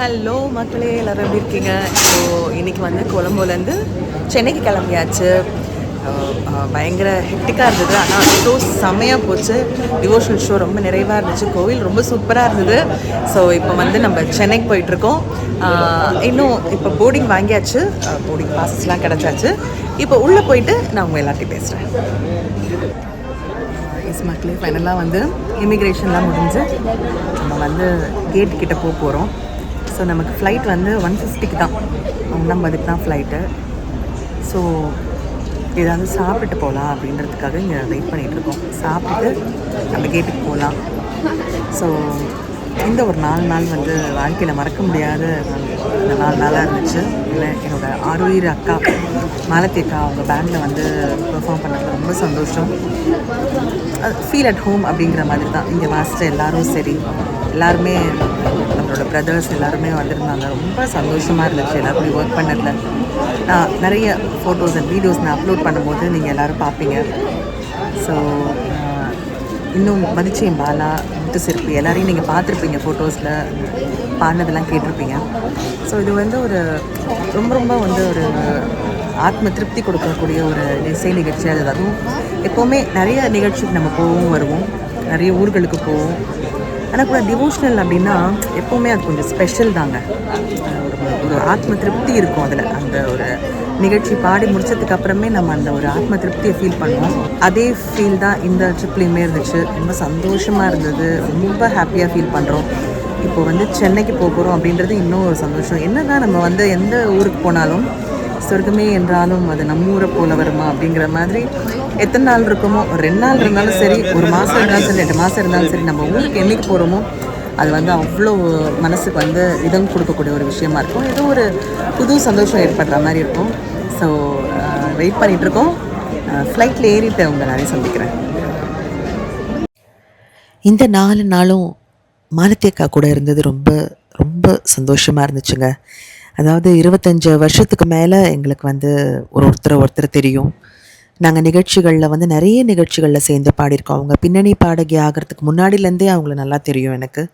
Hello மக்களே, எல்லோரும் எப்படி இருக்கீங்க? இன்றைக்கி கொழம்புலேருந்து சென்னைக்கு கிளம்பியாச்சு. பயங்கர ஹெக்டிக்காக இருந்தது. ஆனால் ஷோ செம்மையாக போச்சு. டிவோஷனல் ஷோ ரொம்ப நிறைவாக இருந்துச்சு. கோவில் ரொம்ப சூப்பராக இருந்தது. ஸோ இப்போ நம்ம சென்னைக்கு போயிட்டுருக்கோம். இன்னும் இப்போ போர்டிங் வாங்கியாச்சு. போர்டிங் பாசஸ்லாம் கிடச்சாச்சு. இப்போ உள்ளே போயிட்டு நான் உங்கள் எல்லாத்தையும் பேசுகிறேன். எஸ் மக்களே, ஃபைனலாக இமிக்ரேஷன்லாம் முடிஞ்சு நம்ம கேட் கிட்டே போகிறோம். ஸோ நமக்கு ஃப்ளைட் 1:50 தான், 1:50 தான் ஃப்ளைட்டு. ஸோ ஏதாவது சாப்பிட்டு போகலாம் அப்படின்றதுக்காக இங்கே வெயிட் பண்ணிகிட்ருக்கோம். சாப்பிட்டு நம்ம கேட்டுக்கு போகலாம். ஸோ இந்த ஒரு 4 நாள் வாழ்க்கையில் மறக்க முடியாத இந்த 4 நாளாக இருந்துச்சு. இல்லை, என்னோடய ஆரோயிர் அக்கா மாலத்தி அக்கா அவங்க பேண்டில் பெர்ஃபார்ம் பண்ணது ரொம்ப சந்தோஷம். ஃபீல் அட் ஹோம் அப்படிங்கிற மாதிரி தான். இங்கே மாஸ்டர் எல்லோரும் சரி, எல்லாருமே நம்மளோட பிரதர்ஸ் எல்லாருமே வந்திருந்தாங்க. ரொம்ப சந்தோஷமாக இருந்துச்சு எல்லோரும் ஒர்க் பண்ணதில். நான் நிறைய ஃபோட்டோஸ் அண்ட் வீடியோஸ் நான் அப்லோட் பண்ணும்போது நீங்கள் எல்லோரும் பார்ப்பீங்க. ஸோ இன்னும் மதிச்சேன் பாலா, முத்து சிற்பி எல்லாரையும் நீங்கள் பார்த்துருப்பீங்க, ஃபோட்டோஸில் பாடினதெல்லாம் கேட்டிருப்பீங்க. ஸோ இது ஒரு ரொம்ப ரொம்ப ஒரு ஆத்ம திருப்தி கொடுக்கக்கூடிய ஒரு இசை நிகழ்ச்சி. அதுவும் எப்போவுமே நிறைய நிகழ்ச்சிக்கு நம்ம போவோம் வருவோம், நிறைய ஊர்களுக்கு போவோம். ஆனால் கூட டிவோஷனல் அப்படின்னா எப்போவுமே அது கொஞ்சம் ஸ்பெஷல் தாங்க. ஒரு ஆத்ம திருப்தி இருக்கும் அதில். அந்த ஒரு நிகழ்ச்சி பாடி முடிச்சதுக்கு அப்புறமே நம்ம அந்த ஒரு ஆத்ம திருப்தியை ஃபீல் பண்ணுவோம். அதே ஃபீல் தான் இந்த ட்ரிப்லேயுமே இருந்துச்சு. ரொம்ப சந்தோஷமாக இருந்தது. ரொம்ப ஹாப்பியாக ஃபீல் பண்ணுறோம். இப்போது சென்னைக்கு போகிறோம் அப்படின்றது இன்னும் ஒரு சந்தோஷம். என்ன தான் நம்ம எந்த ஊருக்கு போனாலும் சொர்க்கமே என்றாலும் அது நம்ம ஊரை போல வருமா அப்படிங்கிற மாதிரி எத்தனை நாள் இருக்குமோ, ஒரு 2 நாள் இருந்தாலும் சரி, ஒரு மாதம் இருந்தாலும் சரி, 2 மாதம் இருந்தாலும் சரி, நம்ம ஊருக்கு என்றைக்கு போகிறோமோ அது அவ்வளோ மனசுக்கு இதம் கொடுக்கக்கூடிய ஒரு விஷயமா இருக்கும். ஏதோ ஒரு புது சந்தோஷம் ஏற்படுற மாதிரி இருக்கும். ஸோ வெயிட் பண்ணிகிட்ருக்கோம். ஃப்ளைட்டில் ஏறிட்டு அவங்க நிறைய சந்திக்கிறேன். இந்த 4 நாளும் மாலத்தி அக்கா கூட இருந்தது ரொம்ப ரொம்ப சந்தோஷமாக இருந்துச்சுங்க. அதாவது 25 வருஷத்துக்கு மேலே எங்களுக்கு ஒருத்தர் தெரியும். நாங்கள் நிகழ்ச்சிகளில் நிறைய நிகழ்ச்சிகளில் சேர்ந்து பாடியிருக்கோம். அவங்க பின்னணி பாடகி ஆகிறதுக்கு முன்னாடிலேருந்தே அவங்கள நல்லா தெரியும் எனக்கு.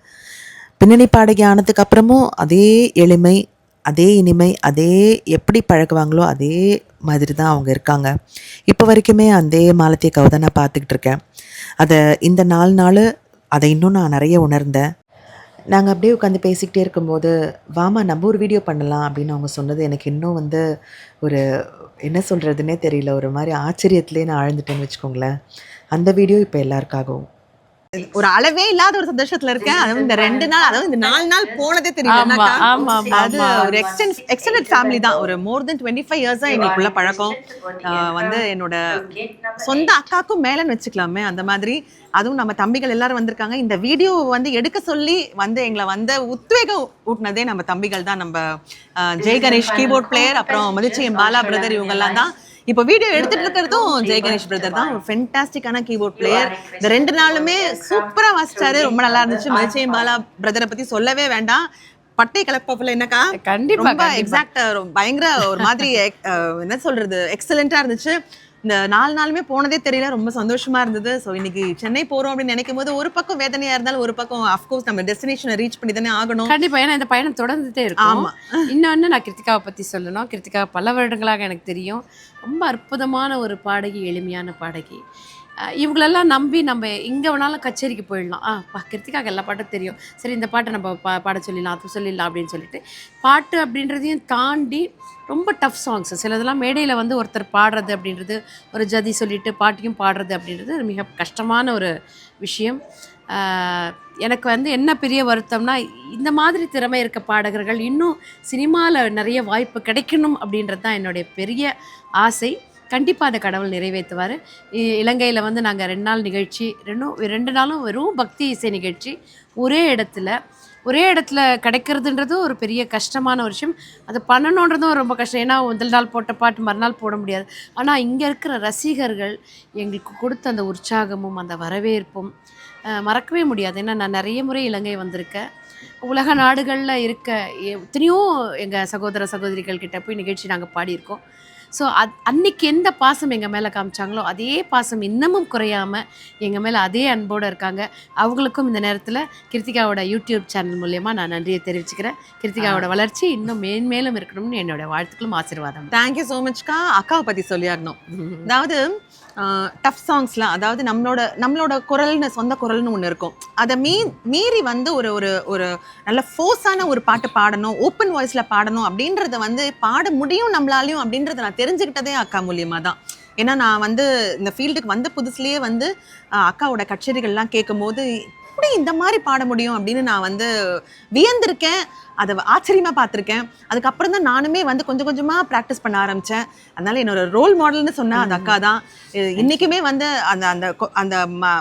பின்னணி பாடகி ஆனதுக்கு அப்புறமும் அதே எளிமை, அதே இனிமை, அதே எப்படி பழகுவாங்களோ அதே மாதிரி தான் அவங்க இருக்காங்க. இப்போ வரைக்குமே அதே மாலத்தி அக்காவை தான் நான் பார்த்துக்கிட்டு இருக்கேன். அதை இந்த 4 நாள் அதை இன்னும் நான் நிறைய உணர்ந்தேன். நாங்கள் அப்படியே உட்காந்து பேசிக்கிட்டே இருக்கும்போது, வாமா நம்ம ஒரு வீடியோ பண்ணலாம் அப்படின்னு அவங்க சொன்னது எனக்கு இன்னும் ஒரு என்ன சொல்கிறதுனே தெரியல. ஒரு மாதிரி ஆச்சரியத்துலேயே நான் ஆழ்ந்துட்டேன்னு வச்சுக்கோங்களேன். அந்த வீடியோ இப்போ எல்லாருக்காகவும் ஒரு அளவே இல்லாத ஒரு சந்தோஷத்துல இருக்கேன். அதாவது இந்த 2 நாள், அதாவது இந்த 4 நாள் போனதே தெரியல. அது ஒரு எக்ஸ்டெண்டட் ஃபேமிலி தான். ஒரு மோர் தென் 25 இயர்ஸ் தான் எங்களுக்குள்ள பழக்கம். என்னோட சொந்த அக்காக்கும் மேலன்னு வச்சுக்கலாமே, அந்த மாதிரி. அதுவும் நம்ம தம்பிகள் எல்லாரும் வந்திருக்காங்க. இந்த வீடியோ எடுக்க சொல்லி எங்களை உத்வேகம் ஊட்டினதே நம்ம தம்பிகள் தான். நம்ம ஜெய் கணேஷ் கீபோர்ட் பிளேயர், அப்புறம் மதிச்சயம் பாலா பிரதர், இவங்கெல்லாம் தான். இப்போ வீடியோ எடுத்துட்டு இருக்கிறதும் ஜெய் கணேஷ் பிரதர் தான். ஒரு ஃபென்டாஸ்டிக்கான கீபோர்ட் பிளேயர். இந்த 2 நாளுமே சூப்பரா வாசிச்சாரு. ரொம்ப நல்லா இருந்துச்சு. மதிச்சயம் பாலா பிரதரை பத்தி சொல்லவே வேண்டாம். பட்டை கலப்பல என்னக்கா, கண்டிப்பா எக்ஸாக்ட், பயங்கர ஒரு மாதிரி என்ன சொல்றது, எக்ஸலண்டா இருந்துச்சு. இந்த 4 நாளுமே போனதே தெரியல. ரொம்ப சந்தோஷமா இருந்தது. ஸோ இன்னைக்கு சென்னை போறோம் அப்படின்னு நினைக்கும் போது ஒரு பக்கம் வேதனையா இருந்தாலும் ஒரு பக்கம் அஃப்கோர்ஸ் நம்ம டெஸ்டினேஷனை ரீச் பண்ணி தானே ஆகணும். கண்டிப்பா, ஏன்னா இந்த பயணம் தொடர்ந்துட்டே இருக்கும். ஆமா. இன்னொன்று நான் கிருத்திகாவை பற்றி சொல்லணும். கிருத்திகா பல வருடங்களாக எனக்கு தெரியும். ரொம்ப அற்புதமான ஒரு பாடகி, எளிமையான பாடகி. இவங்களெல்லாம் நம்பி நம்ம எங்கே வேணாலும் கச்சேரிக்கு போயிடலாம். கிருத்திகாவுக்கு எல்லா பாட்டும் தெரியும், சரி இந்த பாட்டை நம்ம பாட சொல்லிடலாம், அது சொல்லிடலாம் அப்படின்னு சொல்லிட்டு பாட்டு அப்படின்றதையும் தாண்டி ரொம்ப டஃப் சாங்ஸ் சிலதெல்லாம் மேடையில் ஒருத்தர் பாடுறது அப்படின்றது, ஒரு ஜதி சொல்லிட்டு பாட்டையும் பாடுறது அப்படின்றது மிக கஷ்டமான ஒரு விஷயம். எனக்கு என்ன பெரிய வருத்தம்னா, இந்த மாதிரி திறமை இருக்க பாடகர்கள் இன்னும் சினிமாவில் நிறைய வாய்ப்பு கிடைக்கணும் அப்படின்றது தான் என்னுடைய பெரிய ஆசை. கண்டிப்பாக அந்த கடவுள் நிறைவேற்றுவார். இலங்கையில் நாங்கள் 2 நாள் நிகழ்ச்சி, 2 நாளும் வெறும் பக்தி இசை நிகழ்ச்சி ஒரே இடத்துல கிடைக்கிறதுன்றது ஒரு பெரிய கஷ்டமான ஒரு விஷயம். அது பண்ணணுன்றதும் ரொம்ப கஷ்டம். ஏன்னா முதல் நாள் போட்ட பாட்டு மறுநாள் போட முடியாது. ஆனால் இங்கே இருக்கிற ரசிகர்கள் எங்களுக்கு கொடுத்த அந்த உற்சாகமும் அந்த வரவேற்பும் மறக்கவே முடியாது. ஏன்னா நான் நிறைய முறை இலங்கை வந்திருக்கேன். உலக நாடுகளில் இருக்க எத்தனையோ எங்கள் சகோதர சகோதரிகள் கிட்ட போய் நிகழ்ச்சி நாங்கள் பாடியிருக்கோம். ஸோ அன்னைக்கு எந்த பாசம் எங்கள் மேலே காமிச்சாங்களோ அதே பாசம் இன்னமும் குறையாமல் எங்கள் மேலே அதே அன்போடு இருக்காங்க. அவங்களுக்கும் இந்த நேரத்தில் கிருத்திகாவோட யூடியூப் சேனல் மூலயமா நான் நன்றியை தெரிவிச்சுக்கிறேன். கிருத்திகாவோட வளர்ச்சி இன்னும் மேன்மேலும் இருக்கணும்னு என்னோட வாழ்த்துக்களும் ஆசீர்வாதம். தேங்க்யூ ஸோ மச்க்கா. அக்காவை பற்றி சொல்லியாகணும். அதாவது டஃப் சாங்ஸ்லாம், அதாவது நம்மளோட குரல்னு, சொந்த குரல்னு ஒன்று இருக்கும். அதை மீறி வந்து ஒரு ஒரு ஒரு நல்ல ஃபோர்ஸான ஒரு பாட்டு பாடணும், ஓப்பன் வாய்ஸில் பாடணும் அப்படின்றத வந்து பாட முடியும் நம்மளாலையும் அப்படின்றத நான் தெரிஞ்சுக்கிட்டதே அக்கா மூலியமாக தான். ஏன்னா நான் வந்து இந்த ஃபீல்டுக்கு வந்த புதுசுலேயே வந்து அக்காவோட கச்சேரிகள்லாம் கேட்கும் போது எப்படி இந்த மாதிரி பாட முடியும் அப்படின்னு நான் வந்து வியந்திருக்கேன், அதை ஆச்சரியமாக பார்த்துருக்கேன். அதுக்கப்புறம் தான் நானுமே வந்து கொஞ்சம் கொஞ்சமாக ப்ராக்டிஸ் பண்ண ஆரம்பித்தேன். அதனால் என்னோட ரோல் மாடல்னு சொன்னால் அது அக்கா தான். இன்றைக்குமே வந்து அந்த அந்த அந்த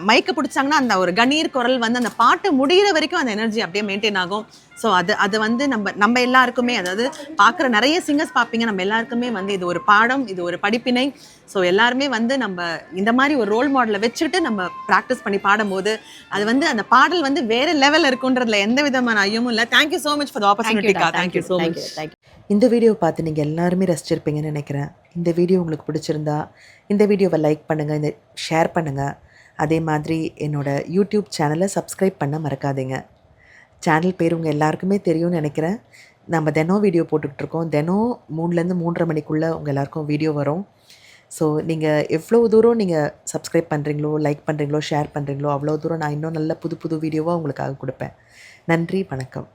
மைக்கை பிடிச்சாங்கன்னா அந்த ஒரு கணீர் குரல் வந்து அந்த பாட்டு முடிகிற வரைக்கும் அந்த எனர்ஜி அப்படியே மெயின்டைன் ஆகும். ஸோ அது வந்து நம்ம எல்லாருக்குமே, அதாவது பார்க்குற நிறைய சிங்கர்ஸ் பார்ப்பீங்க, நம்ம எல்லாருக்குமே வந்து இது ஒரு பாடம், இது ஒரு படிப்பினை. ஸோ எல்லாருமே வந்து நம்ம இந்த மாதிரி ஒரு ரோல் மாடலை வச்சுக்கிட்டு நம்ம ப்ராக்டிஸ் பண்ணி பாடும்போது அது வந்து அந்த பாடல் வந்து வேற லெவலில் இருக்குன்றதுல எந்த விதமான ஐயமும் இல்லை. Thank you so much for the ஆப்பர்ச்சுனிட்டிக்கா. Thank you so much. இந்த வீடியோவை பார்த்து நீங்கள் எல்லாருமே ரசிச்சிருப்பீங்கன்னு நினைக்கிறேன். இந்த வீடியோ உங்களுக்கு பிடிச்சிருந்தா இந்த வீடியோவை லைக் பண்ணுங்கள், இந்த ஷேர் பண்ணுங்கள். அதே மாதிரி என்னோட யூடியூப் சேனலை சப்ஸ்கிரைப் பண்ண மறக்காதீங்க. சேனல் பேர் உங்கள் எல்லாருக்குமே தெரியும்னு நினைக்கிறேன். நம்ம தினம் வீடியோ போட்டுக்கிட்டுருக்கோம். தினம் 3லேருந்து 3:30 மணிக்குள்ளே உங்கள் எல்லாருக்கும் வீடியோ வரும். ஸோ நீங்கள் எவ்வளோ தூரம் நீங்கள் சப்ஸ்கிரைப் பண்ணுறீங்களோ, லைக் பண்ணுறீங்களோ, ஷேர் பண்ணுறீங்களோ, அவ்வளோ தூரம் நான் இன்னும் நல்ல புது புது வீடியோவாக உங்களுக்காக கொடுப்பேன். நன்றி, வணக்கம்.